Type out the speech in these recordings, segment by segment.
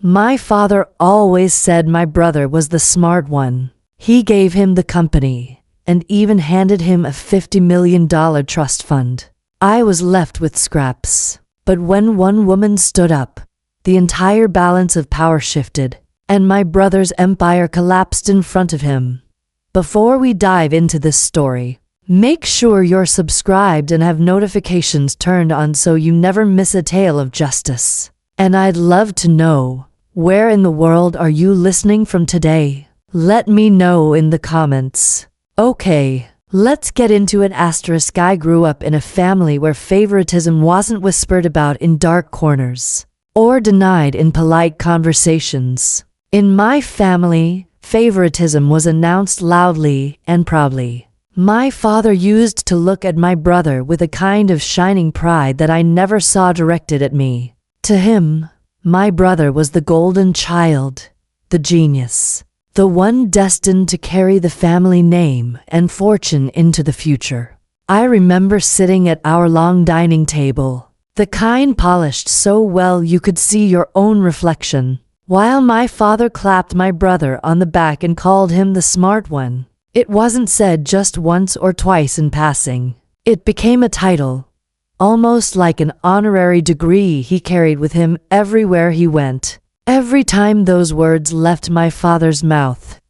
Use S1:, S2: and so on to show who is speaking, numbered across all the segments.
S1: My father always said my brother was the smart one. He gave him the company and even handed him a $50 million trust fund. I was left with scraps. But when one woman stood up, the entire balance of power shifted, and my brother's empire collapsed in front of him. Before we dive into this story, make sure you're subscribed and have notifications turned on so you never miss a tale of justice. And I'd love to know, where in the world are you listening from today? Let me know in the comments. Okay, let's get into it. I grew up in a family where favoritism wasn't whispered about in dark corners or denied in polite conversations. In my family, favoritism was announced loudly and proudly. My father used to look at my brother with a kind of shining pride that I never saw directed at me. To him, my brother was the golden child, the genius, the one destined to carry the family name and fortune into the future. I remember sitting at our long dining table, the kind polished so well you could see your own reflection, while my father clapped my brother on the back and called him the smart one. It wasn't said just once or twice in passing. It became a title, almost like an honorary degree he carried with him everywhere he went. Every time those words left my father's mouth,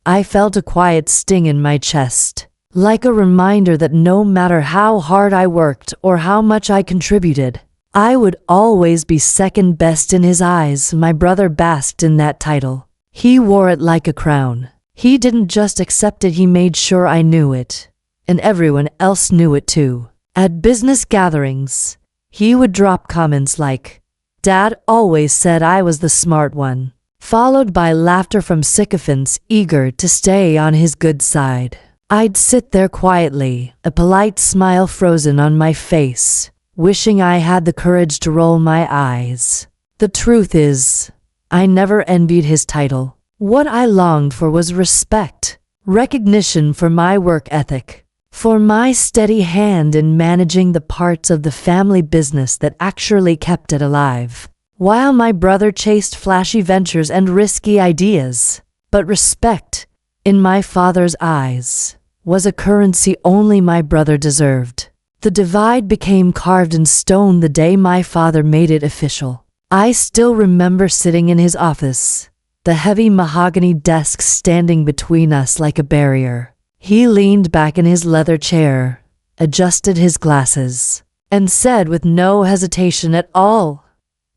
S1: I felt a quiet sting in my chest, like a reminder that no matter how hard I worked or how much I contributed, I would always be second best in his eyes. My brother basked in that title. He wore it like a crown. He didn't just accept it, he made sure I knew it, and everyone else knew it too. At business gatherings, he would drop comments like, "Dad always said I was the smart one," followed by laughter from sycophants eager to stay on his good side. I'd sit there quietly, a polite smile frozen on my face, wishing I had the courage to roll my eyes. The truth is, I never envied his title. What I longed for was respect, recognition for my work ethic, for my steady hand in managing the parts of the family business that actually kept it alive, while my brother chased flashy ventures and risky ideas. But respect, in my father's eyes, was a currency only my brother deserved. The divide became carved in stone the day my father made it official. I still remember sitting in his office, the heavy mahogany desk standing between us like a barrier. He leaned back in his leather chair, adjusted his glasses, and said with no hesitation at all,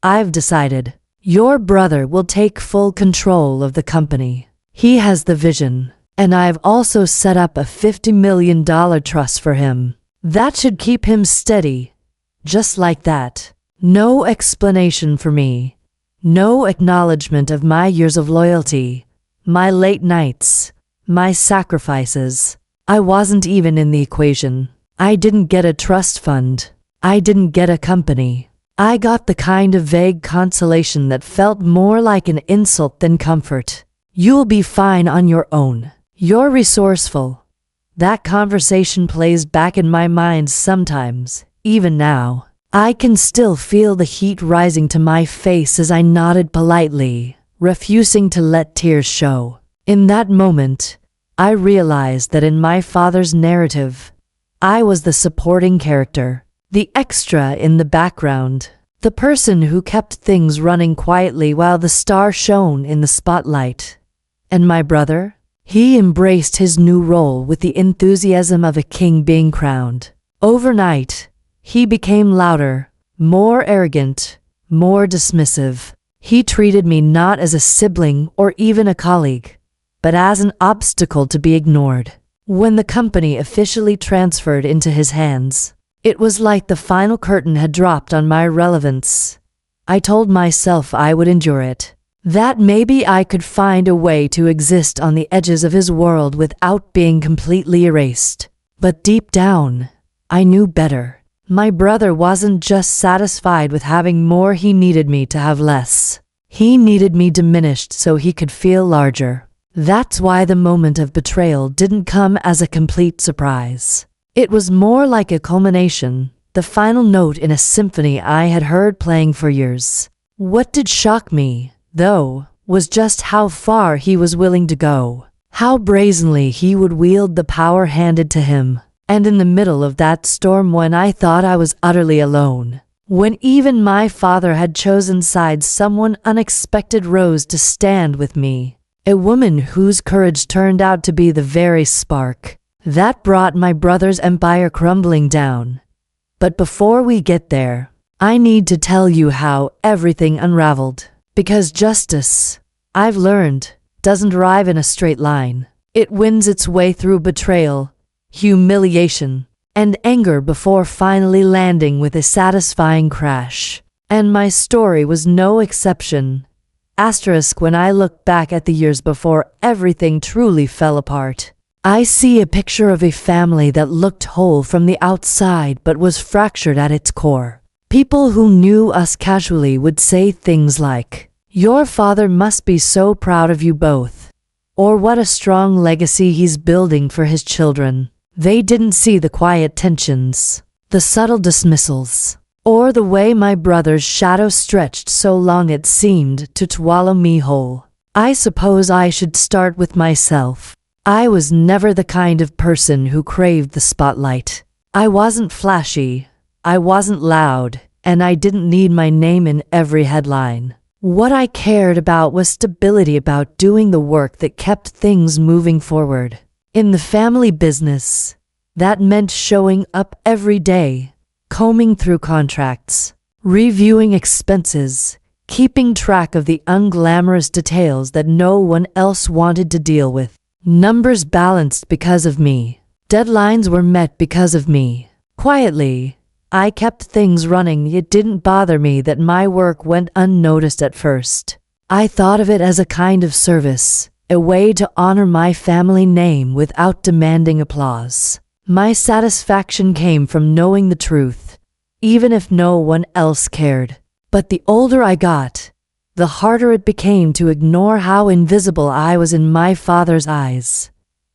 S1: "I've decided. Your brother will take full control of the company. He has the vision, and I've also set up a $50 million trust for him. That should keep him steady." Just like that. No explanation for me. No acknowledgement of my years of loyalty, my late nights, my sacrifices. I wasn't even in the equation. I didn't get a trust fund. I didn't get a company. I got the kind of vague consolation that felt more like an insult than comfort. "You'll be fine on your own. You're resourceful." That conversation plays back in my mind sometimes, even now. I can still feel the heat rising to my face as I nodded politely, refusing to let tears show. In that moment, I realized that in my father's narrative, I was the supporting character, the extra in the background, the person who kept things running quietly while the star shone in the spotlight. And my brother? He embraced his new role with the enthusiasm of a king being crowned. Overnight, he became louder, more arrogant, more dismissive. He treated me not as a sibling or even a colleague, but as an obstacle to be ignored. When the company officially transferred into his hands, it was like the final curtain had dropped on my relevance. I told myself I would endure it, that maybe I could find a way to exist on the edges of his world without being completely erased. But deep down, I knew better. My brother wasn't just satisfied with having more, he needed me to have less. He needed me diminished so he could feel larger. That's why the moment of betrayal didn't come as a complete surprise. It was more like a culmination, the final note in a symphony I had heard playing for years. What did shock me, though, was just how far he was willing to go. How brazenly he would wield the power handed to him. And in the middle of that storm, when I thought I was utterly alone, when even my father had chosen sides, someone unexpected rose to stand with me. A woman whose courage turned out to be the very spark that brought my brother's empire crumbling down. But before we get there, I need to tell you how everything unraveled. Because justice, I've learned, doesn't arrive in a straight line. It wins its way through betrayal, humiliation, and anger before finally landing with a satisfying crash. And my story was no exception. When I look back at the years before everything truly fell apart, I see a picture of a family that looked whole from the outside but was fractured at its core. People who knew us casually would say things like, "Your father must be so proud of you both," or "What a strong legacy he's building for his children." They didn't see the quiet tensions, the subtle dismissals, or the way my brother's shadow stretched so long it seemed to swallow me whole. I suppose I should start with myself. I was never the kind of person who craved the spotlight. I wasn't flashy, I wasn't loud, and I didn't need my name in every headline. What I cared about was stability, about doing the work that kept things moving forward. In the family business, that meant showing up every day, combing through contracts, reviewing expenses, keeping track of the unglamorous details that no one else wanted to deal with. Numbers balanced because of me. Deadlines were met because of me. Quietly, I kept things running. It didn't bother me that my work went unnoticed at first. I thought of it as a kind of service, a way to honor my family name without demanding applause. My satisfaction came from knowing the truth, even if no one else cared. But the older I got, the harder it became to ignore how invisible I was in my father's eyes.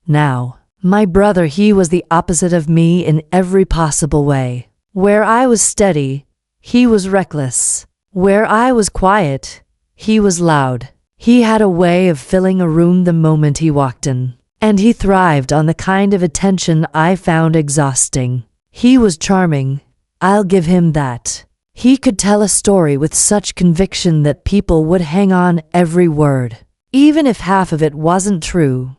S1: Now, my brother, he was the opposite of me in every possible way. Where I was steady, he was reckless. Where I was quiet, he was loud. He had a way of filling a room the moment he walked in, and he thrived on the kind of attention I found exhausting. He was charming, I'll give him that. He could tell a story with such conviction that people would hang on every word, even if half of it wasn't true.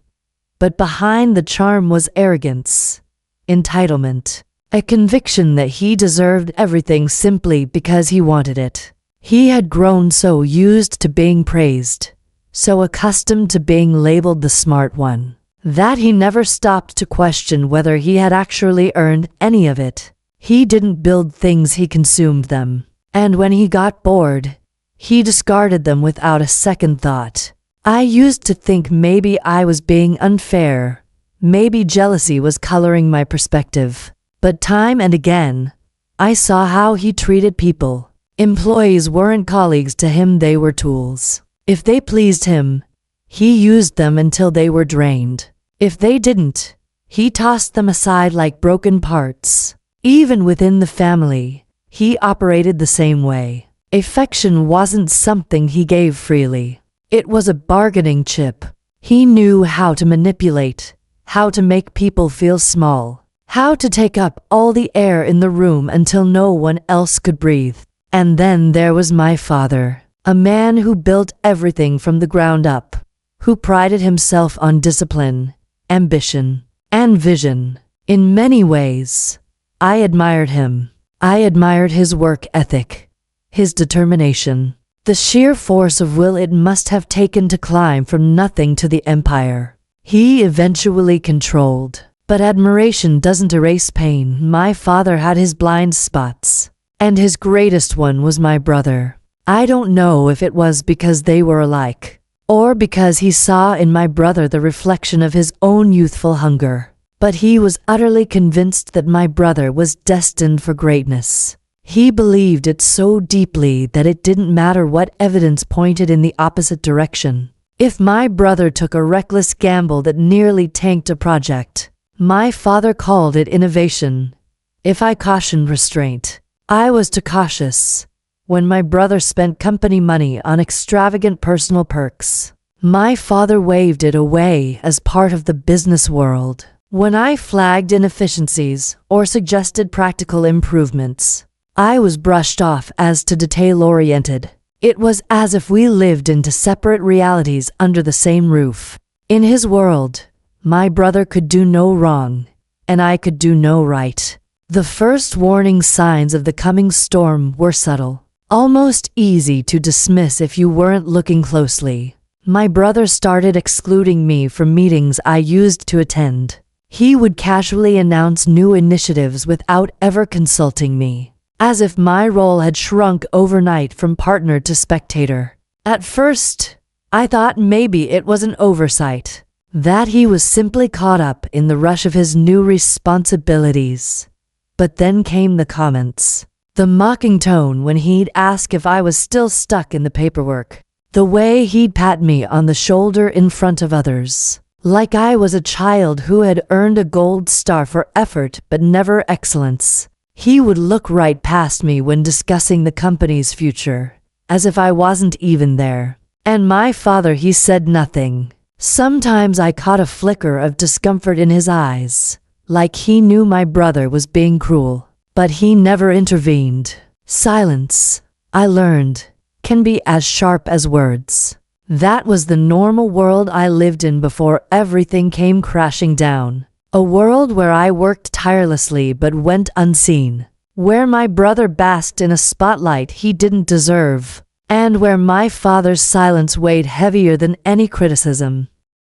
S1: But behind the charm was arrogance, entitlement, a conviction that he deserved everything simply because he wanted it. He had grown so used to being praised, so accustomed to being labeled the smart one, that he never stopped to question whether he had actually earned any of it. He didn't build things, he consumed them. And when he got bored, he discarded them without a second thought. I used to think maybe I was being unfair, maybe jealousy was coloring my perspective. But time and again, I saw how he treated people. Employees weren't colleagues to him, they were tools. If they pleased him, he used them until they were drained. If they didn't, he tossed them aside like broken parts. Even within the family, he operated the same way. Affection wasn't something he gave freely. It was a bargaining chip. He knew how to manipulate, how to make people feel small, how to take up all the air in the room until no one else could breathe. And then there was my father, a man who built everything from the ground up, who prided himself on discipline, ambition, and vision. In many ways, I admired him. I admired his work ethic, his determination, the sheer force of will it must have taken to climb from nothing to the empire he eventually controlled. But admiration doesn't erase pain. My father had his blind spots, and his greatest one was my brother. I don't know if it was because they were alike, or because he saw in my brother the reflection of his own youthful hunger. But he was utterly convinced that my brother was destined for greatness. He believed it so deeply that it didn't matter what evidence pointed in the opposite direction. If my brother took a reckless gamble that nearly tanked a project, my father called it innovation. If I cautioned restraint, I was too cautious. when my brother spent company money on extravagant personal perks. My father waved it away as part of the business world. When I flagged inefficiencies or suggested practical improvements, I was brushed off as too detail-oriented. It was as if we lived into separate realities under the same roof. In his world, my brother could do no wrong, and I could do no right. The first warning signs of the coming storm were subtle, almost easy to dismiss if you weren't looking closely. My brother started excluding me from meetings I used to attend. He would casually announce new initiatives without ever consulting me, as if my role had shrunk overnight from partner to spectator. At first, I thought maybe it was an oversight, that he was simply caught up in the rush of his new responsibilities. But then came the comments, the mocking tone when he'd ask if I was still stuck in the paperwork, the way he'd pat me on the shoulder in front of others, like I was a child who had earned a gold star for effort but never excellence. He would look right past me when discussing the company's future, as if I wasn't even there. And my father, he said nothing. Sometimes I caught a flicker of discomfort in his eyes, like he knew my brother was being cruel, but he never intervened. Silence, I learned, can be as sharp as words. That was the normal world I lived in before everything came crashing down. A world where I worked tirelessly but went unseen, where my brother basked in a spotlight he didn't deserve, and where my father's silence weighed heavier than any criticism.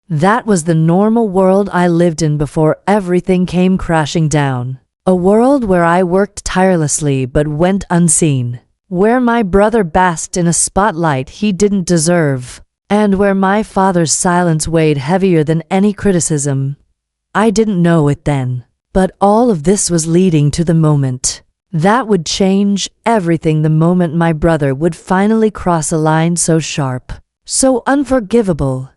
S1: That was the normal world I lived in before everything came crashing down. A world where I worked tirelessly but went unseen, where my brother basked in a spotlight he didn't deserve, and where my father's silence weighed heavier than any criticism. I didn't know it then, but all of this was leading to the moment that would change everything, the moment my brother would finally cross a line so sharp, so unforgivable,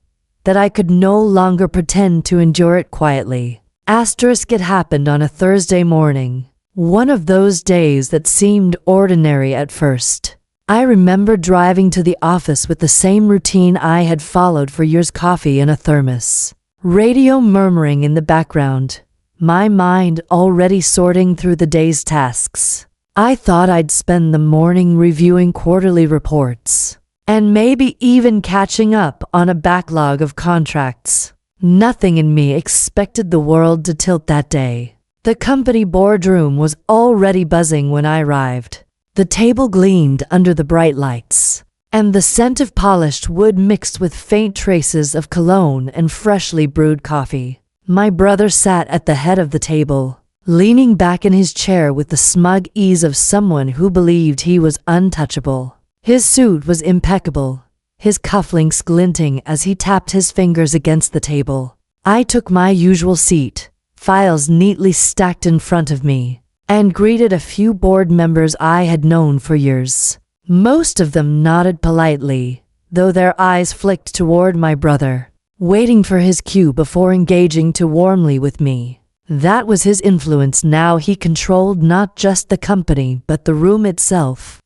S1: that I could no longer pretend to endure it quietly. It happened on a Thursday morning, one of those days that seemed ordinary at first. I remember driving to the office with the same routine I had followed for years, coffee in a thermos, radio murmuring in the background, my mind already sorting through the day's tasks. I thought I'd spend the morning reviewing quarterly reports, and maybe even catching up on a backlog of contracts. Nothing in me expected the world to tilt that day. The company boardroom was already buzzing when I arrived. The table gleamed under the bright lights, and the scent of polished wood mixed with faint traces of cologne and freshly brewed coffee. My brother sat at the head of the table, leaning back in his chair with the smug ease of someone who believed he was untouchable. His suit was impeccable, his cufflinks glinting as he tapped his fingers against the table. I took my usual seat, files neatly stacked in front of me, and greeted a few board members I had known for years. Most of them nodded politely, though their eyes flicked toward my brother, waiting for his cue before engaging too warmly with me. That was his influence now. He controlled not just the company but the room itself.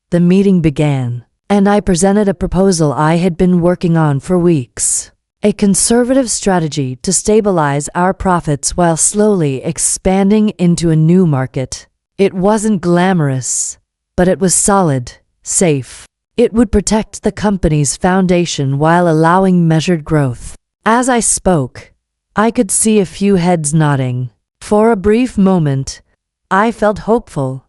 S1: The meeting began, and I presented a proposal I had been working on for weeks. A conservative strategy to stabilize our profits while slowly expanding into a new market. It wasn't glamorous, but it was solid, safe. It would protect the company's foundation while allowing measured growth. As I spoke, I could see a few heads nodding. For a brief moment, I felt hopeful,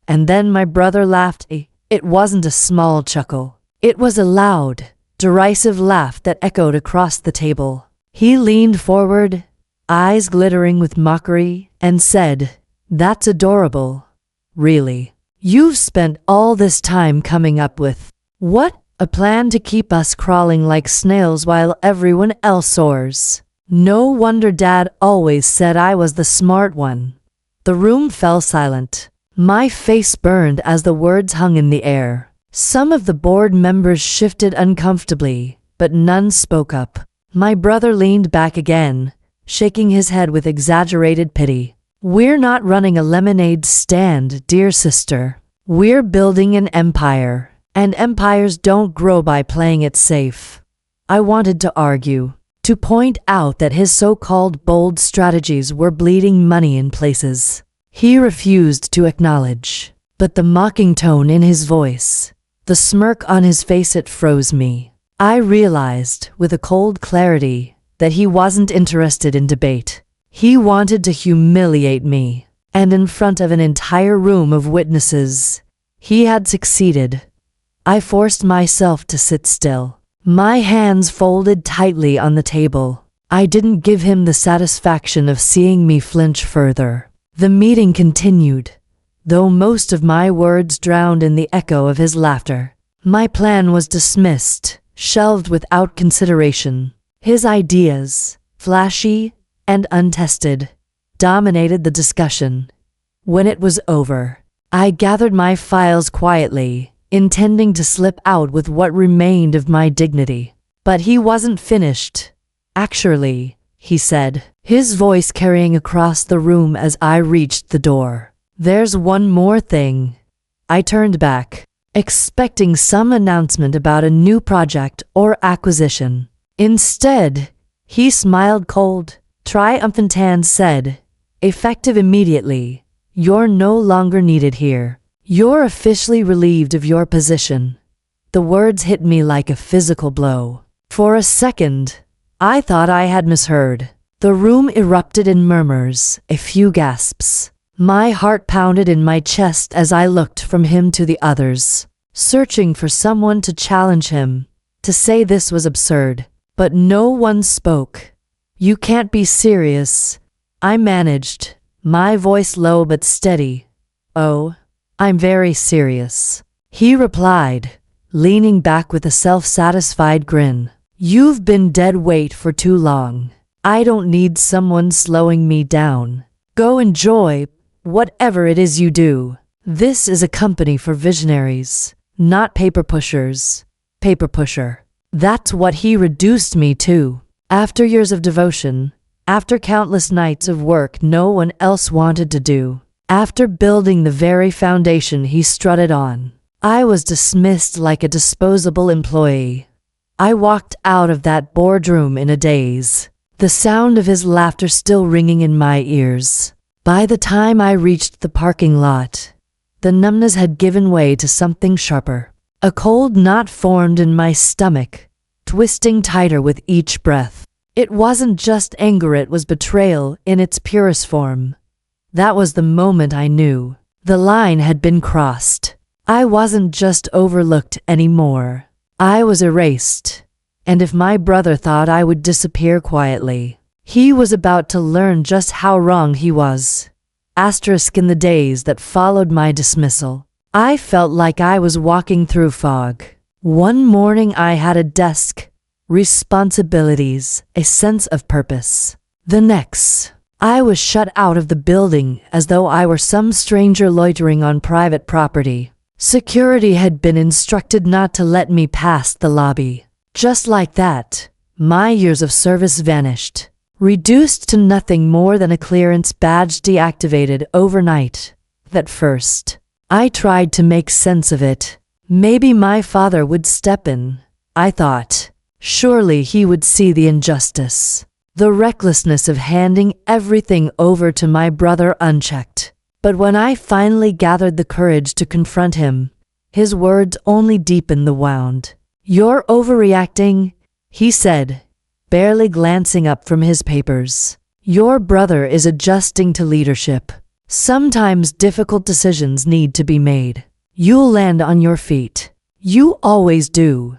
S1: and then my brother laughed. It wasn't a small chuckle. It was a loud, derisive laugh that echoed across the table. He leaned forward, eyes glittering with mockery, and said, "That's adorable. Really. You've spent all this time coming up with, what, a plan to keep us crawling like snails while everyone else soars. No wonder Dad always said I was the smart one." The room fell silent. My face burned as the words hung in the air. Some of the board members shifted uncomfortably, but none spoke up. My brother leaned back again, shaking his head with exaggerated pity. "We're not running a lemonade stand, dear sister. We're building an empire, and empires don't grow by playing it safe. I wanted to argue, to point out that his so-called bold strategies were bleeding money in places he refused to acknowledge. But the mocking tone in his voice, the smirk on his face, it froze me. I realized, with a cold clarity, that he wasn't interested in debate. He wanted to humiliate me, and in front of an entire room of witnesses, he had succeeded. I forced myself to sit still, my hands folded tightly on the table. I didn't give him the satisfaction of seeing me flinch further. The meeting continued, though most of my words drowned in the echo of his laughter. My plan was dismissed, shelved without consideration. His ideas, flashy and untested, dominated the discussion. When it was over, I gathered my files quietly, intending to slip out with what remained of my dignity. But he wasn't finished. Actually, he said, his voice carrying across the room as I reached the door. There's one more thing. I turned back, expecting some announcement about a new project or acquisition. Instead, he smiled cold, triumphant, and said, effective immediately, you're no longer needed here. You're officially relieved of your position. The words hit me like a physical blow. For a second, I thought I had misheard. The room erupted in murmurs, a few gasps. My heart pounded in my chest as I looked from him to the others, searching for someone to challenge him, to say this was absurd. But no one spoke. You can't be serious, I managed, my voice low but steady. Oh, I'm very serious, he replied, leaning back with a self-satisfied grin. You've been dead weight for too long. I don't need someone slowing me down. Go enjoy whatever it is you do. This is a company for visionaries, not paper pushers. Paper pusher. That's what he reduced me to. After years of devotion, after countless nights of work no one else wanted to do, after building the very foundation he strutted on, I was dismissed like a disposable employee. I walked out of that boardroom in a daze, the sound of his laughter still ringing in my ears. By the time I reached the parking lot, the numbness had given way to something sharper. A cold knot formed in my stomach, twisting tighter with each breath. It wasn't just anger, it was betrayal in its purest form. That was the moment I knew. The line had been crossed. I wasn't just overlooked anymore. I was erased. And if my brother thought I would disappear quietly, he was about to learn just how wrong he was. Asterisk in the days that followed my dismissal, I felt like I was walking through fog. One morning I had a desk, responsibilities, a sense of purpose. The next, I was shut out of the building as though I were some stranger loitering on private property. Security had been instructed not to let me past the lobby. Just like that, my years of service vanished, reduced to nothing more than a clearance badge deactivated overnight. At first, I tried to make sense of it. Maybe my father would step in, I thought. Surely he would see the injustice, the recklessness of handing everything over to my brother unchecked. But when I finally gathered the courage to confront him, his words only deepened the wound. You're overreacting, he said, barely glancing up from his papers. Your brother is adjusting to leadership. Sometimes difficult decisions need to be made. You'll land on your feet. You always do.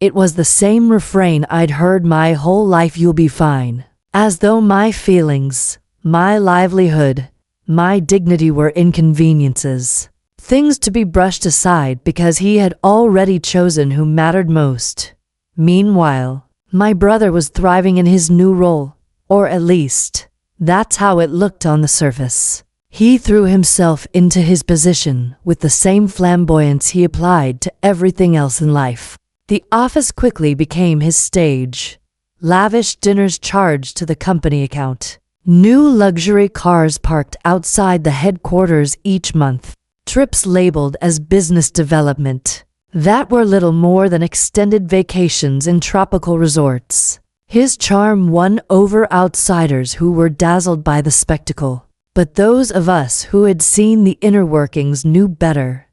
S1: It was the same refrain I'd heard my whole life, you'll be fine. As though my feelings, my livelihood, my dignity were inconveniences. Things to be brushed aside because he had already chosen who mattered most. Meanwhile, my brother was thriving in his new role, or at least, that's how it looked on the surface. He threw himself into his position with the same flamboyance he applied to everything else in life. The office quickly became his stage. Lavish dinners charged to the company account. New luxury cars parked outside the headquarters each month. trips labeled as business development that were little more than extended vacations in tropical resorts. His charm won over outsiders who were dazzled by the spectacle. But those of us who had seen the inner workings knew better.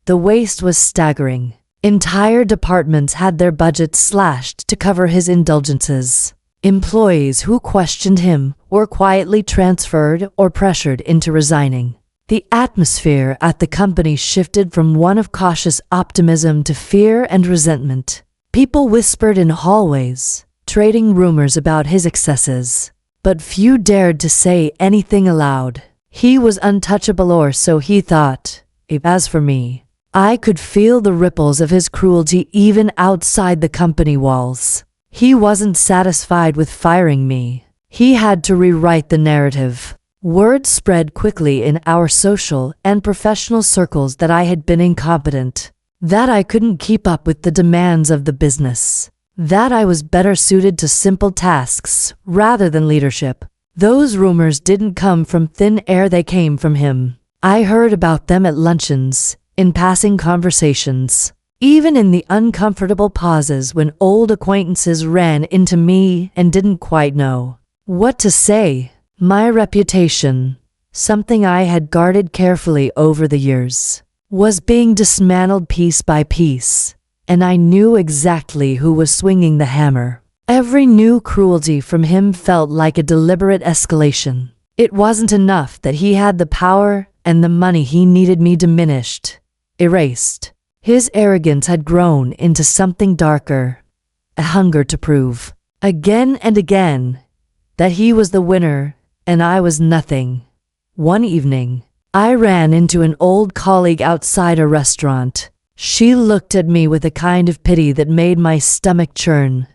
S1: The waste was staggering. Entire departments had their budgets slashed to cover his indulgences. Employees who questioned him were quietly transferred or pressured into resigning. The atmosphere at the company shifted from one of cautious optimism to fear and resentment. People whispered in hallways, trading rumors about his excesses. But few dared to say anything aloud. He was untouchable, or so he thought. As for me, I could feel the ripples of his cruelty even outside the company walls. He wasn't satisfied with firing me. He had to rewrite the narrative. Word spread quickly in our social and professional circles that I had been incompetent, that I couldn't keep up with the demands of the business, that I was better suited to simple tasks rather than leadership. Those rumors didn't come from thin air, they came from him. I heard about them at luncheons, in passing conversations, even in the uncomfortable pauses when old acquaintances ran into me and didn't quite know what to say. My reputation, something I had guarded carefully over the years, was being dismantled piece by piece, and I knew exactly who was swinging the hammer. Every new cruelty from him felt like a deliberate escalation. It wasn't enough that he had the power and the money he needed me diminished, erased. His arrogance had grown into something darker, a hunger to prove, again and again, that he was the winner and I was nothing. One evening, I ran into an old colleague outside a restaurant. She looked at me with a kind of pity that made my stomach churn.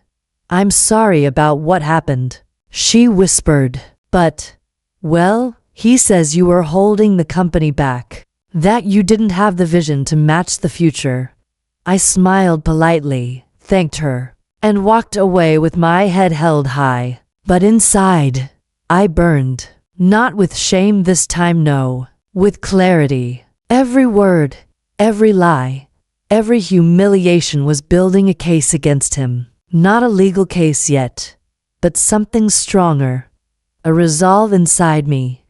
S1: "I'm sorry about what happened," she whispered. "But, well, he says you were holding the company back, that you didn't have the vision to match the future." I smiled politely, thanked her, and walked away with my head held high. But inside, I burned. Not with shame this time, no, with clarity. Every word, every lie, every humiliation was building a case against him. Not a legal case yet, but something stronger, a resolve inside me.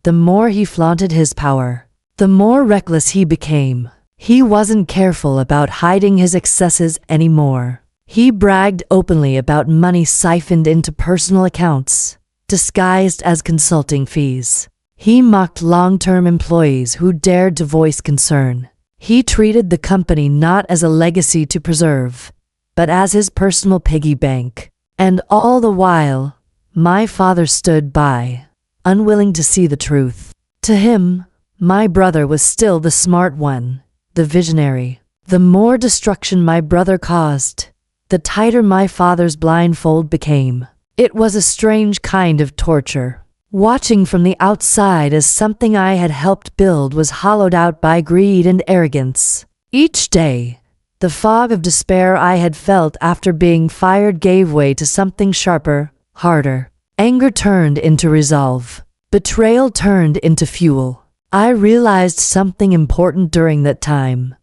S1: The more he flaunted his power, the more reckless he became. He wasn't careful about hiding his excesses anymore. He bragged openly about money siphoned into personal accounts, disguised as consulting fees. He mocked long-term employees who dared to voice concern. He treated the company not as a legacy to preserve, but as his personal piggy bank. And all the while, my father stood by, unwilling to see the truth. To him, my brother was still the smart one, the visionary. The more destruction my brother caused, the tighter my father's blindfold became. It was a strange kind of torture. Watching from the outside as something I had helped build was hollowed out by greed and arrogance. Each day, the fog of despair I had felt after being fired gave way to something sharper, harder. Anger turned into resolve. Betrayal turned into fuel. I realized something important during that time.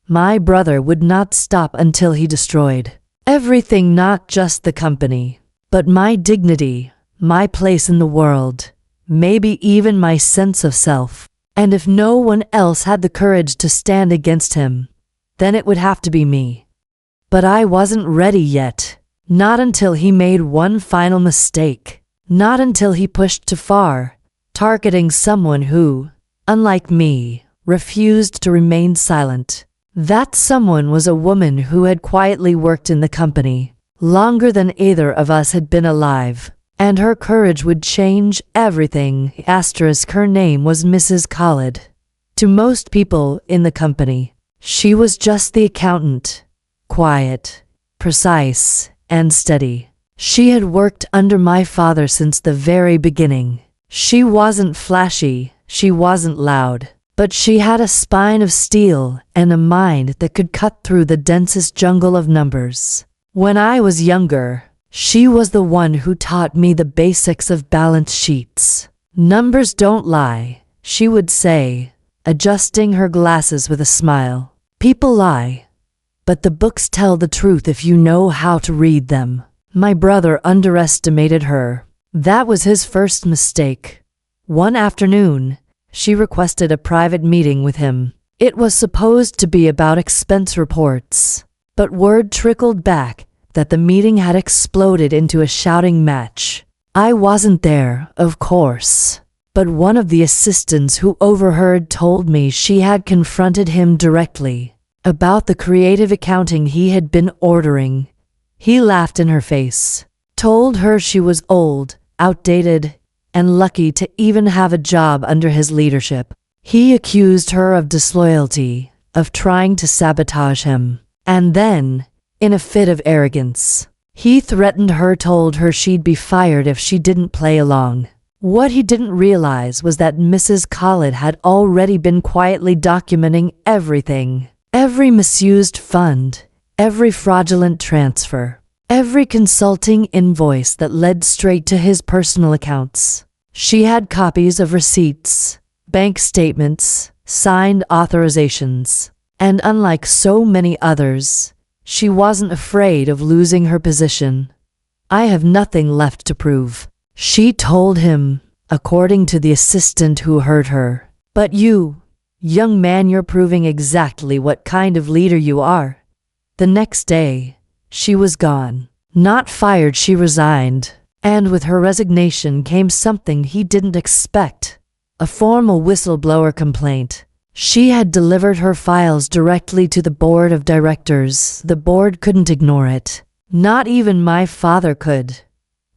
S1: My brother would not stop until he destroyed everything, not just the company, but my dignity, my place in the world, maybe even my sense of self. And if no one else had the courage to stand against him, then it would have to be me. But I wasn't ready yet. Not until he made one final mistake. Not until he pushed too far, targeting someone who, unlike me, refused to remain silent. That someone was a woman who had quietly worked in the company longer than either of us had been alive, and her courage would change everything. Her name was Mrs. Khalid. To most people in the company, she was just the accountant, quiet, precise, and steady. She had worked under my father since the very beginning. She wasn't flashy, she wasn't loud, but she had a spine of steel and a mind that could cut through the densest jungle of numbers. When I was younger, she was the one who taught me the basics of balance sheets. "Numbers don't lie," she would say, adjusting her glasses with a smile. People lie, but the books tell the truth if you know how to read them. My brother underestimated her. That was his first mistake. One afternoon, she requested a private meeting with him. It was supposed to be about expense reports, but word trickled back that the meeting had exploded into a shouting match. I wasn't there, of course, but one of the assistants who overheard told me she had confronted him directly about the creative accounting he had been ordering. He laughed in her face, told her she was old, outdated, and lucky to even have a job under his leadership. He accused her of disloyalty, of trying to sabotage him. And then, in a fit of arrogance, he threatened her, told her she'd be fired if she didn't play along. What he didn't realize was that Mrs. Khalid had already been quietly documenting everything. Every misused fund, every fraudulent transfer, every consulting invoice that led straight to his personal accounts. She had copies of receipts, bank statements, signed authorizations, and unlike so many others, she wasn't afraid of losing her position. I have nothing left to prove, she told him, according to the assistant who heard her. But you, young man, you're proving exactly what kind of leader you are. The next day, she was gone. Not fired, she resigned. And with her resignation came something he didn't expect, a formal whistleblower complaint. She had delivered her files directly to the board of directors. The board couldn't ignore it. Not even my father could.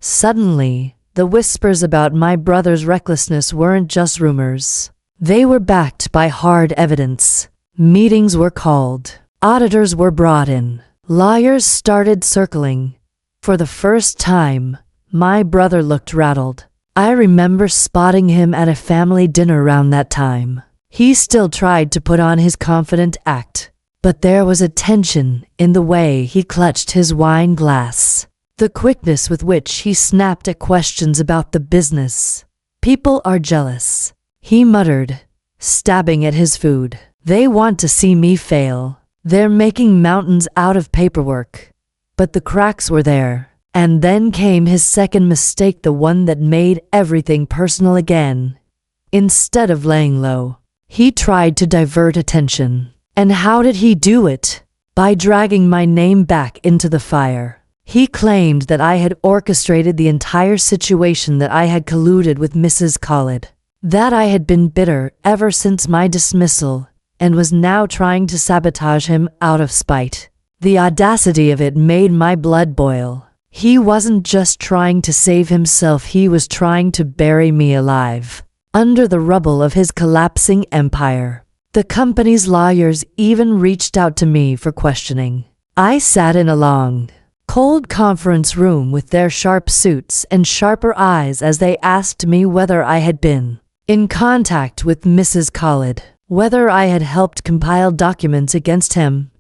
S1: Suddenly, the whispers about my brother's recklessness weren't just rumors. They were backed by hard evidence. Meetings were called. Auditors were brought in. Lawyers started circling. For the first time, my brother looked rattled. I remember spotting him at a family dinner around that time. He still tried to put on his confident act, but there was a tension in the way he clutched his wine glass, the quickness with which he snapped at questions about the business. People are jealous, he muttered, stabbing at his food. They want to see me fail. They're making mountains out of paperwork. But the cracks were there. And then came his second mistake, the one that made everything personal again. Instead of laying low, he tried to divert attention. And how did he do it? By dragging my name back into the fire. He claimed that I had orchestrated the entire situation, that I had colluded with Mrs. Khalid, that I had been bitter ever since my dismissal, and was now trying to sabotage him out of spite. The audacity of it made my blood boil. He wasn't just trying to save himself, he was trying to bury me alive, under the rubble of his collapsing empire. The company's lawyers even reached out to me for questioning. I sat in a long, cold conference room with their sharp suits and sharper eyes as they asked me whether I had been in contact with Mrs. Khalid, whether I had helped compile documents against him.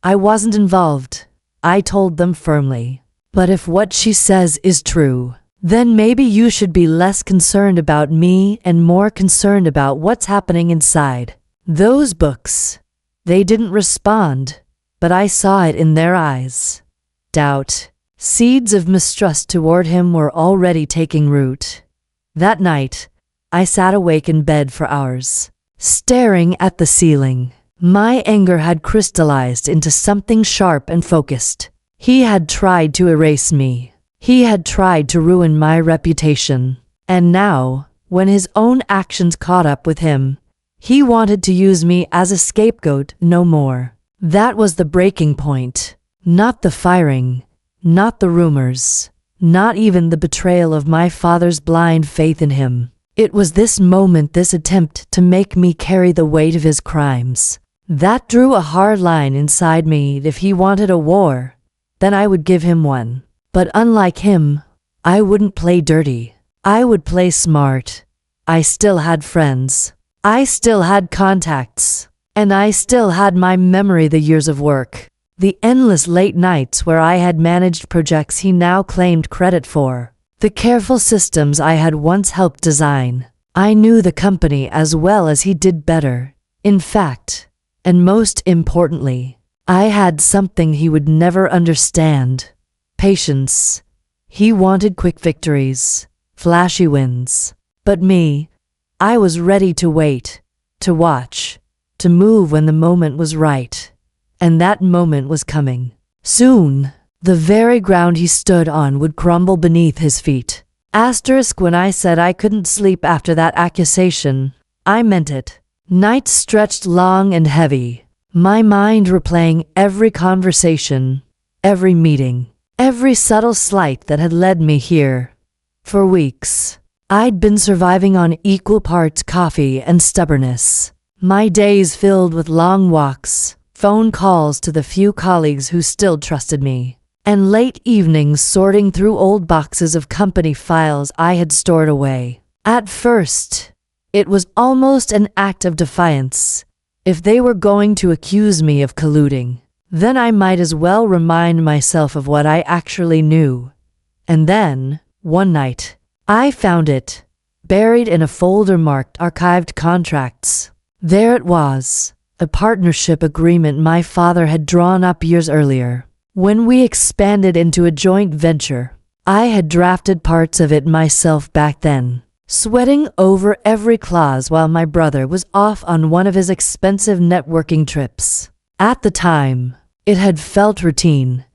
S1: I wasn't involved, I told them firmly. But if what she says is true, then maybe you should be less concerned about me and more concerned about what's happening inside those books. They didn't respond, but I saw it in their eyes. Doubt, seeds of mistrust toward him were already taking root. That night, I sat awake in bed for hours, staring at the ceiling. My anger had crystallized into something sharp and focused. He had tried to erase me. He had tried to ruin my reputation. And now, when his own actions caught up with him, he wanted to use me as a scapegoat no more. That was the breaking point. Not the firing, not the rumors, not even the betrayal of my father's blind faith in him. It was this moment, this attempt to make me carry the weight of his crimes, that drew a hard line inside me. If he wanted a war, then I would give him one. But unlike him, I wouldn't play dirty. I would play smart. I still had friends. I still had contacts. And I still had my memory, the years of work, the endless late nights where I had managed projects he now claimed credit for, the careful systems I had once helped design. I knew the company as well as he did, better, In fact, and most importantly, I had something he would never understand: patience. He wanted quick victories, flashy wins. But me, I was ready to wait, to watch, to move when the moment was right. And that moment was coming. Soon, the very ground he stood on would crumble beneath his feet. When I said I couldn't sleep after that accusation, I meant it. Nights stretched long and heavy, my mind replaying every conversation, every meeting, every subtle slight that had led me here. For weeks, I'd been surviving on equal parts coffee and stubbornness. My days filled with long walks, phone calls to the few colleagues who still trusted me, and late evenings sorting through old boxes of company files I had stored away. At first, it was almost an act of defiance. If they were going to accuse me of colluding, then I might as well remind myself of what I actually knew. And then, one night, I found it, buried in a folder marked Archived Contracts. There it was, a partnership agreement my father had drawn up years earlier. When we expanded into a joint venture, I had drafted parts of it myself back then, sweating over every clause while my brother was off on one of his expensive networking trips. At the time, it had felt routine.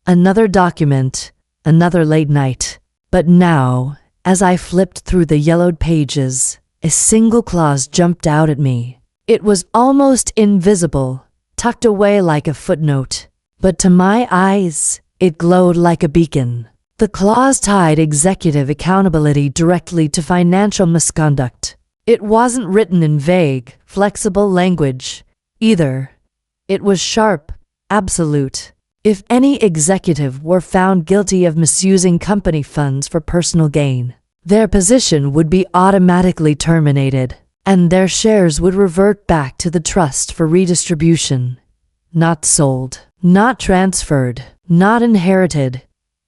S1: Another document, another late night. But now, as I flipped through the yellowed pages, a single clause jumped out at me. It was almost invisible, tucked away like a footnote. But to my eyes, it glowed like a beacon. The clause tied executive accountability directly to financial misconduct. It wasn't written in vague, flexible language, either. It was sharp, absolute. If any executive were found guilty of misusing company funds for personal gain, their position would be automatically terminated, and their shares would revert back to the trust for redistribution. Not sold, not transferred, not inherited.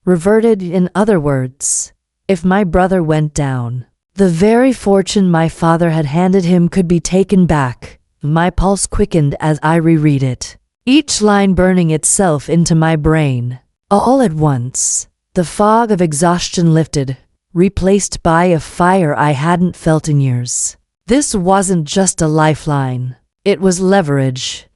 S1: Reverted, in other words. If my brother went down, the very fortune my father had handed him could be taken back. My pulse quickened as I reread it, each line burning itself into my brain. All at once, the fog of exhaustion lifted, replaced by a fire I hadn't felt in years. This wasn't just a lifeline, it was leverage.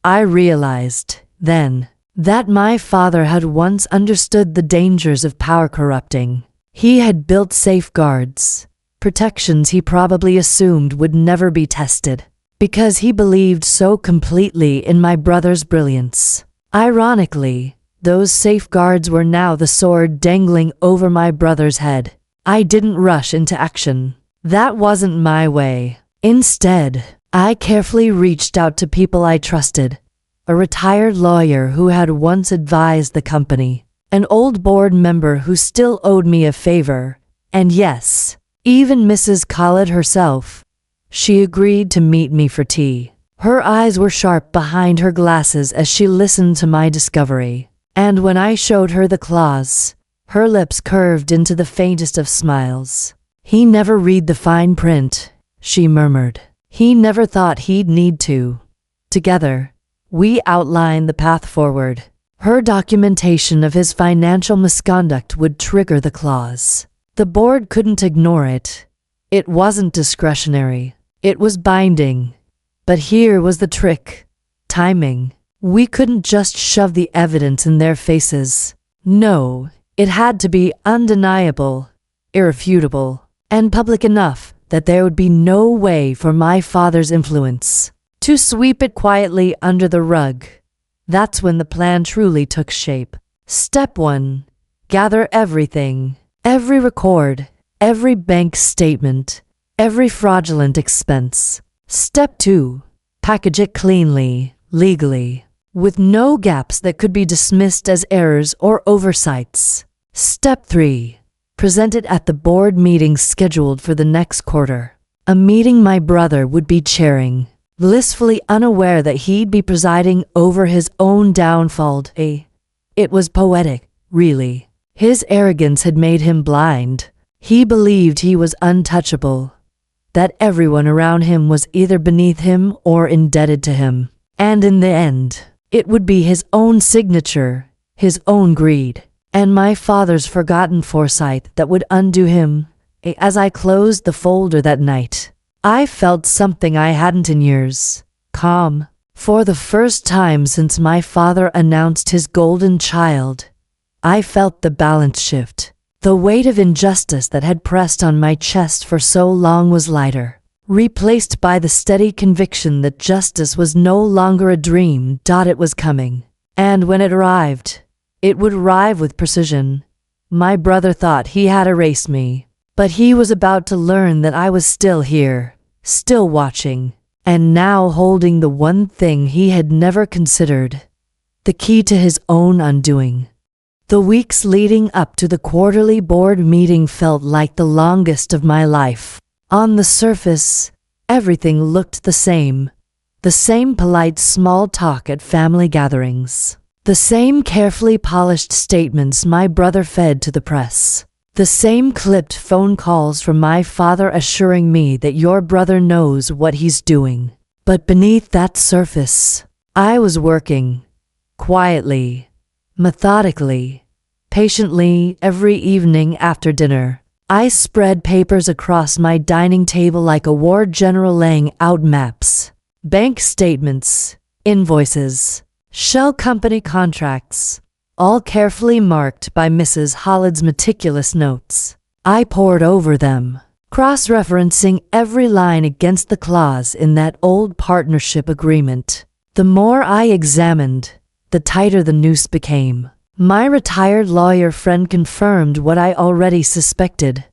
S1: I realized, then, that my father had once understood the dangers of power corrupting. He had built safeguards, protections he probably assumed would never be tested, because he believed so completely in my brother's brilliance. Ironically, those safeguards were now the sword dangling over my brother's head. I didn't rush into action. That wasn't my way. Instead, I carefully reached out to people I trusted. A retired lawyer who had once advised the company, an old board member who still owed me a favor, and yes, even Mrs. Khalid herself. She agreed to meet me for tea. Her eyes were sharp behind her glasses as she listened to my discovery, and when I showed her the clause, her lips curved into the faintest of smiles. "He never read the fine print," she murmured. "He never thought he'd need to." Together, we outlined the path forward. Her documentation of his financial misconduct would trigger the clause. The board couldn't ignore it. It wasn't discretionary. It was binding. But here was the trick: timing. We couldn't just shove the evidence in their faces. No, it had to be undeniable, irrefutable, and public enough that there would be no way for my father's influence to sweep it quietly under the rug. That's when the plan truly took shape. Step 1. Gather everything. Every record, every bank statement, every fraudulent expense. Step 2. Package it cleanly, legally, with no gaps that could be dismissed as errors or oversights. Step 3. Present it at the board meeting scheduled for the next quarter. A meeting my brother would be chairing, blissfully unaware that he'd be presiding over his own downfall. It was poetic, really. His arrogance had made him blind. He believed he was untouchable. that everyone around him was either beneath him or indebted to him. And in the end, it would be his own signature, his own greed, and my father's forgotten foresight that would undo him. As I closed the folder that night, I felt something I hadn't in years: calm. For the first time since my father announced his golden child, I felt the balance shift. The weight of injustice that had pressed on my chest for so long was lighter, replaced by the steady conviction that justice was no longer a dream. It was coming. And when it arrived, it would arrive with precision. My brother thought he had erased me, but he was about to learn that I was still here, still watching, and now holding the one thing he had never considered, the key to his own undoing. The weeks leading up to the quarterly board meeting felt like the longest of my life. On the surface, everything looked the same polite small talk at family gatherings, the same carefully polished statements my brother fed to the press, the same clipped phone calls from my father assuring me that your brother knows what he's doing. But beneath that surface, I was working, quietly, methodically, patiently. Every evening after dinner, I spread papers across my dining table like a war general, laying out maps, bank statements, invoices, shell company contracts, all carefully marked by Mrs. Holland's meticulous notes. I pored over them, cross-referencing every line against the clause in that old partnership agreement. The more I examined, the tighter the noose became. My retired lawyer friend confirmed what I already suspected.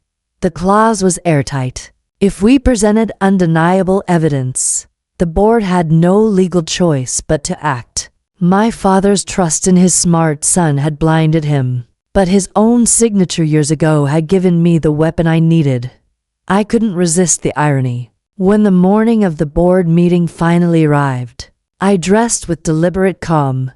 S1: The clause was airtight. If we presented undeniable evidence, the board had no legal choice but to act. My father's trust in his smart son had blinded him, but his own signature years ago had given me the weapon I needed. I couldn't resist the irony. When the morning of the board meeting finally arrived, I dressed with deliberate calm,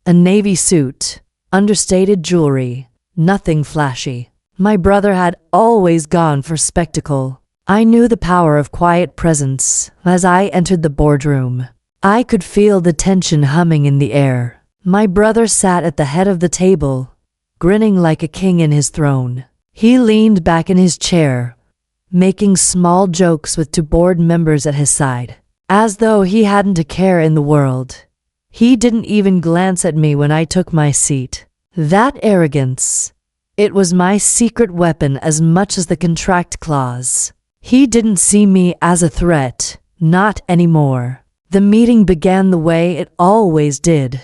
S1: a navy suit, understated jewelry, nothing flashy. My brother had always gone for spectacle. I knew the power of quiet presence. As I entered the boardroom, I could feel the tension humming in the air. My brother sat at the head of the table, grinning like a king in his throne. He leaned back in his chair, making small jokes with two board members at his side, as though he hadn't a care in the world. He didn't even glance at me when I took my seat. That arrogance, it was my secret weapon as much as the contract clause. He didn't see me as a threat, not anymore. The meeting began the way it always did.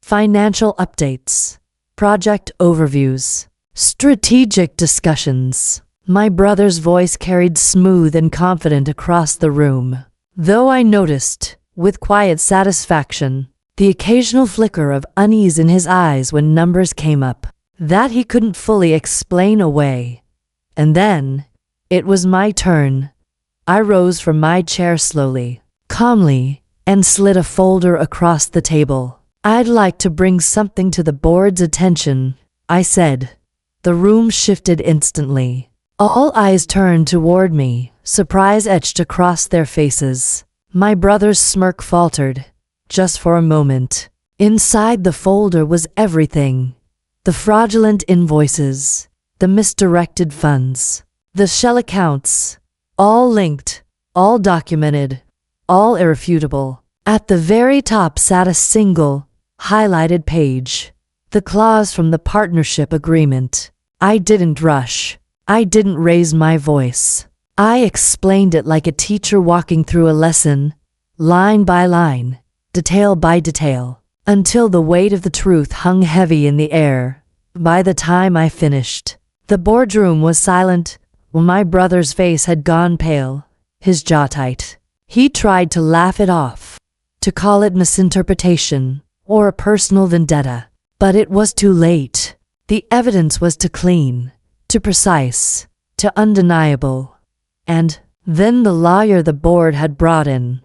S1: Financial updates, project overviews, strategic discussions. My brother's voice carried smooth and confident across the room, though I noticed, with quiet satisfaction, the occasional flicker of unease in his eyes when numbers came up that he couldn't fully explain away. And then, it was my turn. I rose from my chair slowly, calmly, and slid a folder across the table. I'd like to bring something to the board's attention, I said. The room shifted instantly. All eyes turned toward me, surprise etched across their faces. My brother's smirk faltered. Just for a moment. Inside the folder was everything. The fraudulent invoices, the misdirected funds, the shell accounts, all linked, all documented, all irrefutable. At the very top sat a single, highlighted page, the clause from the partnership agreement. I didn't rush. I didn't raise my voice. I explained it like a teacher walking through a lesson, line by line, detail by detail, until the weight of the truth hung heavy in the air. By the time I finished, the boardroom was silent. My brother's face had gone pale, his jaw tight. He tried to laugh it off, to call it misinterpretation or a personal vendetta, but it was too late. The evidence was too clean, too precise, too undeniable. And then the lawyer the board had brought in,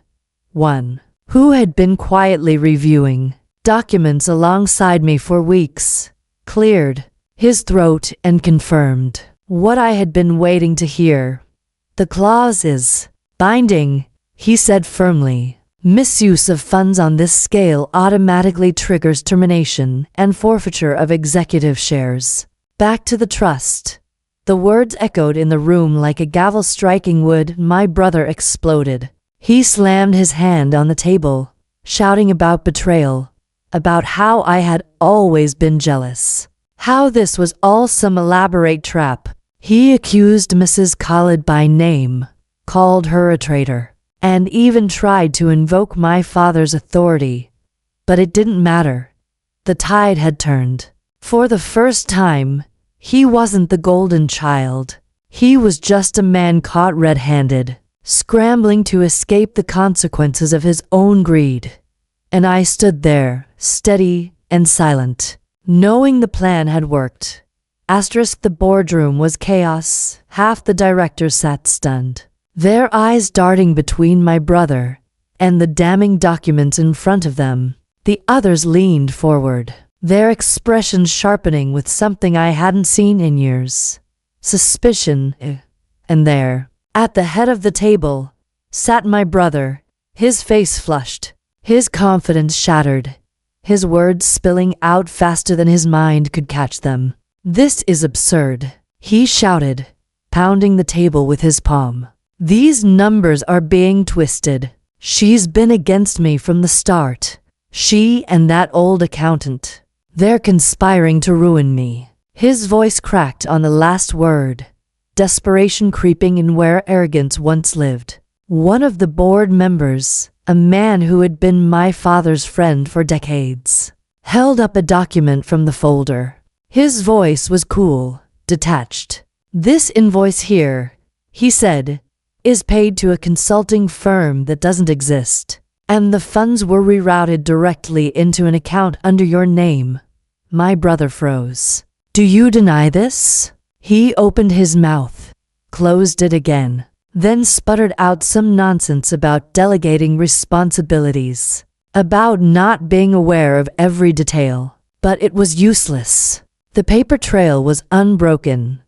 S1: one who had been quietly reviewing documents alongside me for weeks, cleared his throat and confirmed what I had been waiting to hear. The clause is Binding, he said firmly. Misuse of funds on this scale automatically triggers termination and forfeiture of executive shares. Back to the trust. The words echoed in the room like a gavel striking wood. My brother exploded. He slammed his hand on the table, shouting about betrayal, about how I had always been jealous, how this was all some elaborate trap. He accused Mrs. Khalid by name, called her a traitor, and even tried to invoke my father's authority. But it didn't matter. The tide had turned. For the first time, he wasn't the golden child. He was just a man caught red-handed, scrambling to escape the consequences of his own greed. And I stood there, steady and silent, knowing the plan had worked. The boardroom was chaos. Half the directors sat stunned, their eyes darting between my brother and the damning documents in front of them. The others leaned forward, their expressions sharpening with something I hadn't seen in years. Suspicion. And there, at the head of the table, sat my brother, his face flushed, his confidence shattered, his words spilling out faster than his mind could catch them. "This is absurd," he shouted, pounding the table with his palm. "These numbers are being twisted. She's been against me from the start. She and that old accountant. They're conspiring to ruin me." His voice cracked on the last word, desperation creeping in where arrogance once lived. One of the board members, a man who had been my father's friend for decades, held up a document from the folder. His voice was cool, detached. "This invoice here," he said, "is paid to a consulting firm that doesn't exist, and the funds were rerouted directly into an account under your name." My brother froze. "Do you deny this?" He opened his mouth, closed it again, then sputtered out some nonsense about delegating responsibilities, about not being aware of every detail. But it was useless. The paper trail was unbroken,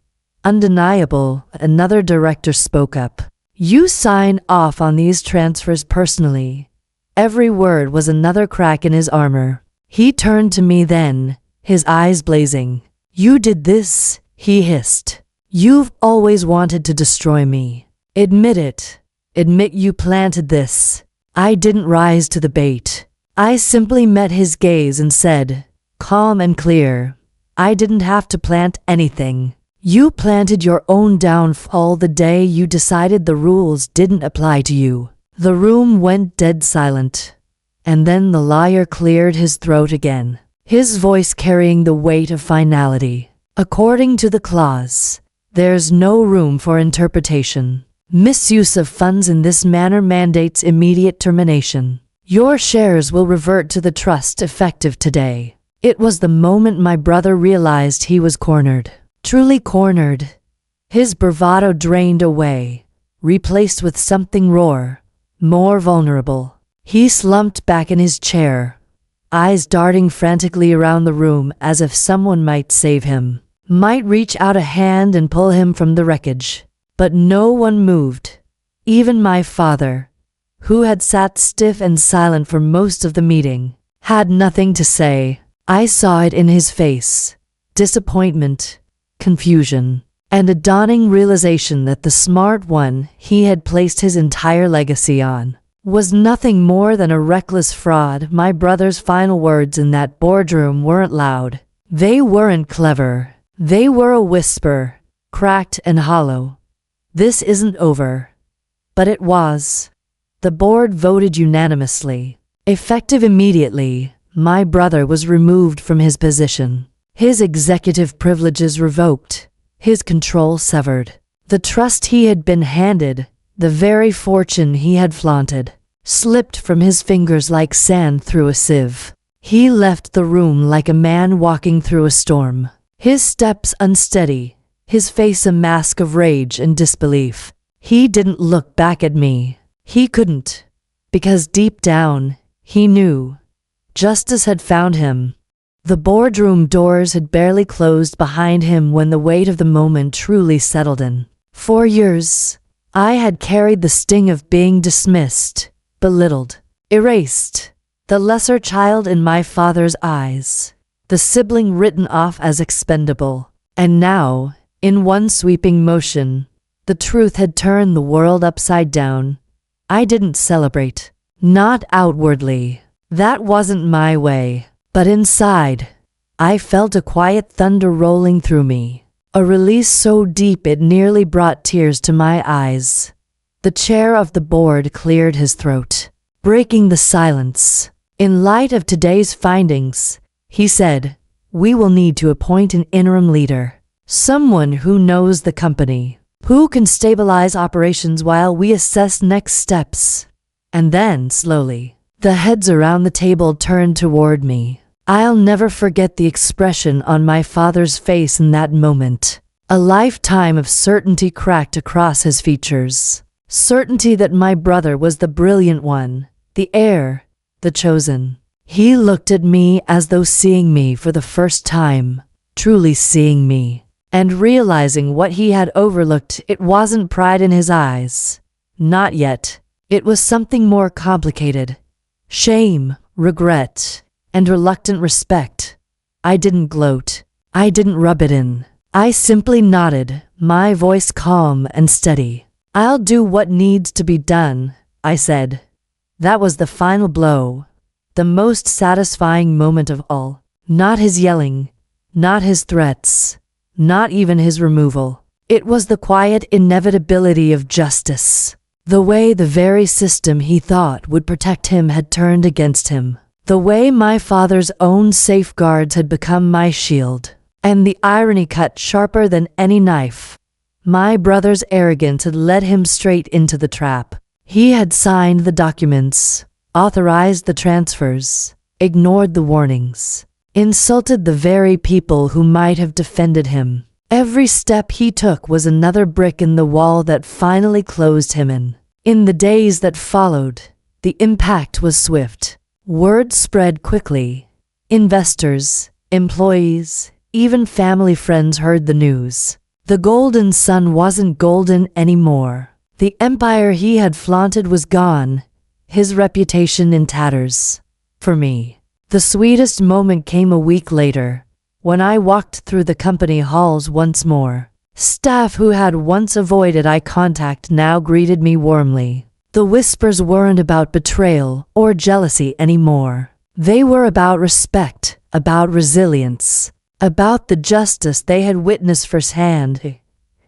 S1: undeniable. Another director spoke up. "You sign off on these transfers personally." Every word was another crack in his armor. He turned to me then, his eyes blazing. "You did this," he hissed. "You've always wanted to destroy me. Admit it. Admit you planted this." I didn't rise to the bait. I simply met his gaze and said, calm and clear, "I didn't have to plant anything. You planted your own downfall the day you decided the rules didn't apply to you." The room went dead silent, and then the liar cleared his throat again, his voice carrying the weight of finality. "According to the clause, there's no room for interpretation. Misuse of funds in this manner mandates immediate termination. Your shares will revert to the trust effective today." It was the moment my brother realized he was cornered. Truly cornered. His bravado drained away, replaced with something rawer, more vulnerable. He slumped back in his chair, eyes darting frantically around the room as if someone might save him, might reach out a hand and pull him from the wreckage. But no one moved. Even my father, who had sat stiff and silent for most of the meeting, had nothing to say. I saw it in his face. Disappointment, confusion, and a dawning realization that the smart one he had placed his entire legacy on was nothing more than a reckless fraud. My brother's final words in that boardroom weren't loud. They weren't clever. They were a whisper, cracked and hollow. "This isn't over." But it was. The board voted unanimously. Effective immediately, my brother was removed from his position, his executive privileges revoked, his control severed. The trust he had been handed, the very fortune he had flaunted, slipped from his fingers like sand through a sieve. He left the room like a man walking through a storm, his steps unsteady, his face a mask of rage and disbelief. He didn't look back at me. He couldn't, because deep down, he knew. Justice had found him. The boardroom doors had barely closed behind him when the weight of the moment truly settled in. 4 years, I had carried the sting of being dismissed, belittled, erased, the lesser child in my father's eyes, the sibling written off as expendable. And now, in one sweeping motion, the truth had turned the world upside down. I didn't celebrate. Not outwardly. That wasn't my way. But inside, I felt a quiet thunder rolling through me. A release so deep it nearly brought tears to my eyes. The chair of the board cleared his throat, breaking the silence. In light of today's findings, he said, we will need to appoint an interim leader. Someone who knows the company, who can stabilize operations while we assess next steps. And then, slowly, the heads around the table turned toward me. I'll never forget the expression on my father's face in that moment. A lifetime of certainty cracked across his features. Certainty that my brother was the brilliant one, the heir, the chosen. He looked at me as though seeing me for the first time, truly seeing me, and realizing what he had overlooked. It wasn't pride in his eyes. Not yet. It was something more complicated. Shame, regret, and reluctant respect. I didn't gloat. I didn't rub it in. I simply nodded, my voice calm and steady. I'll do what needs to be done, I said. That was the final blow, the most satisfying moment of all. Not his yelling, not his threats, not even his removal. It was the quiet inevitability of justice. The way the very system he thought would protect him had turned against him. The way my father's own safeguards had become my shield. And the irony cut sharper than any knife. My brother's arrogance had led him straight into the trap. He had signed the documents, authorized the transfers, ignored the warnings, insulted the very people who might have defended him. Every step he took was another brick in the wall that finally closed him in. In the days that followed, the impact was swift. Word spread quickly. Investors, employees, even family friends heard the news. The golden sun wasn't golden anymore. The empire he had flaunted was gone, his reputation in tatters. For me, the sweetest moment came a week later, when I walked through the company halls once more. Staff who had once avoided eye contact now greeted me warmly. The whispers weren't about betrayal or jealousy anymore. They were about respect, about resilience, about the justice they had witnessed firsthand.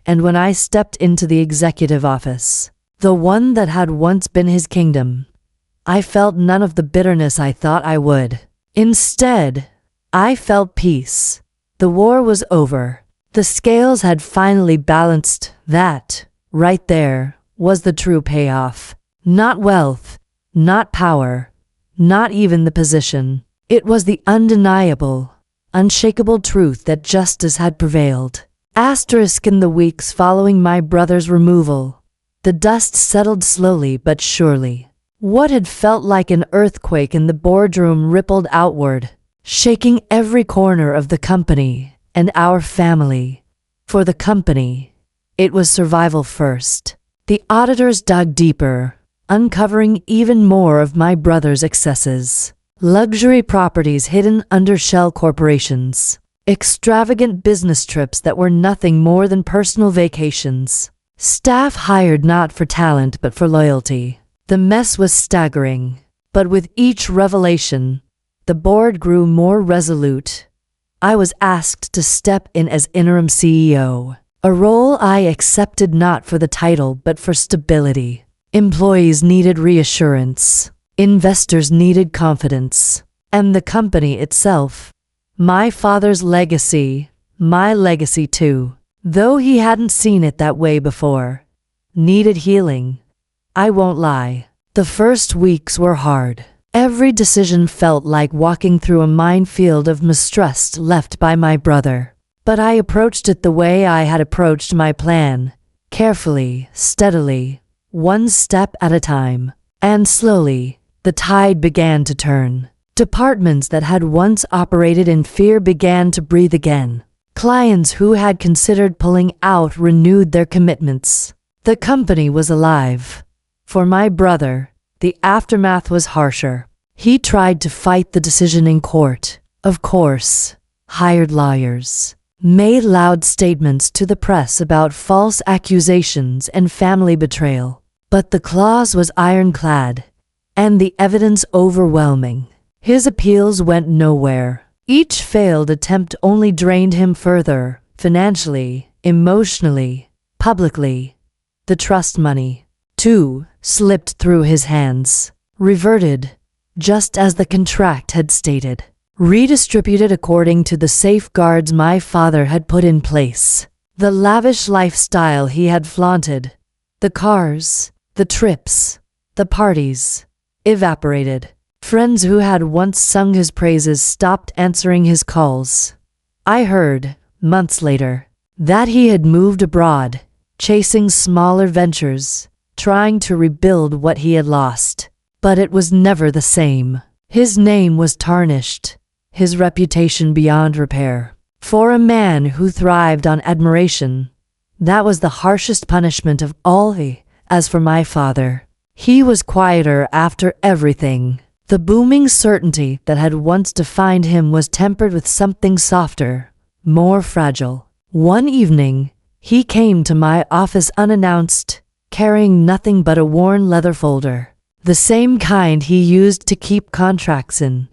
S1: And when I stepped into the executive office, the one that had once been his kingdom, I felt none of the bitterness I thought I would. Instead, I felt peace. The war was over. The scales had finally balanced. That, right there, was the true payoff. Not wealth, not power, not even the position. It was the undeniable, unshakable truth that justice had prevailed. Asterisk in the weeks following my brother's removal, the dust settled slowly but surely. What had felt like an earthquake in the boardroom rippled outward, shaking every corner of the company and our family. For the company, it was survival first. The auditors dug deeper, uncovering even more of my brother's excesses. Luxury properties hidden under shell corporations. Extravagant business trips that were nothing more than personal vacations. Staff hired not for talent but for loyalty. The mess was staggering, but with each revelation, the board grew more resolute. I was asked to step in as interim CEO, a role I accepted not for the title but for stability. Employees needed reassurance, investors needed confidence, and the company itself, my father's legacy, my legacy too, though he hadn't seen it that way before, needed healing. I won't lie, the first weeks were hard. Every decision felt like walking through a minefield of mistrust left by my brother. But I approached it the way I had approached my plan, carefully, steadily, one step at a time. And slowly, the tide began to turn. Departments that had once operated in fear began to breathe again. Clients who had considered pulling out renewed their commitments. The company was alive. For my brother, the aftermath was harsher. He tried to fight the decision in court, of course, hired lawyers, made loud statements to the press about false accusations and family betrayal. But the clause was ironclad, and the evidence overwhelming. His appeals went nowhere. Each failed attempt only drained him further, financially, emotionally, publicly. The trust money, too, slipped through his hands, reverted, just as the contract had stated, redistributed according to the safeguards my father had put in place. The lavish lifestyle he had flaunted, the cars, the trips, the parties, evaporated. Friends who had once sung his praises stopped answering his calls. I heard, months later, that he had moved abroad, chasing smaller ventures, trying to rebuild what he had lost. But it was never the same. His name was tarnished, his reputation beyond repair. For a man who thrived on admiration, that was the harshest punishment of all. As for my father, he was quieter after everything. The booming certainty that had once defined him was tempered with something softer, more fragile. One evening, he came to my office unannounced, carrying nothing but a worn leather folder, the same kind he used to keep contracts in.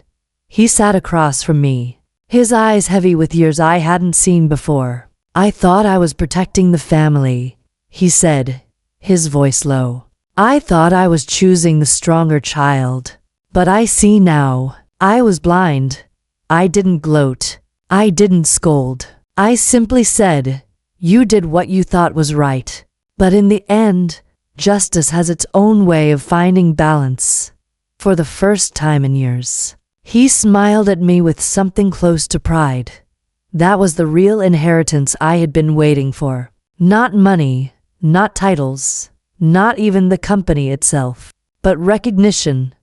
S1: He sat across from me, his eyes heavy with years I hadn't seen before. "I thought I was protecting the family," he said, his voice low. "I thought I was choosing the stronger child. But I see now, I was blind. I didn't gloat. I didn't scold. I simply said, you did what you thought was right. But in the end, justice has its own way of finding balance." For the first time in years, he smiled at me with something close to pride. That was the real inheritance I had been waiting for. Not money, not titles, not even the company itself, but recognition,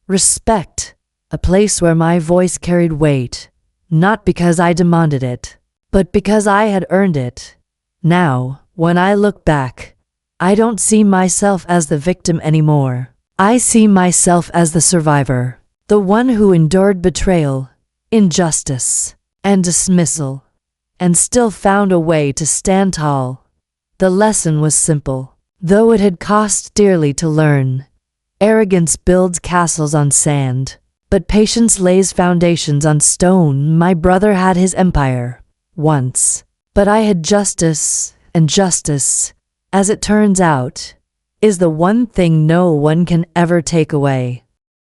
S1: respect, a place where my voice carried weight, not because I demanded it, but because I had earned it. Now, when I look back, I don't see myself as the victim anymore. I see myself as the survivor, the one who endured betrayal, injustice, and dismissal, and still found a way to stand tall. The lesson was simple, though it had cost dearly to learn. Arrogance builds castles on sand, but patience lays foundations on stone. My brother had his empire, once, but I had justice, and justice, as it turns out, is the one thing no one can ever take away.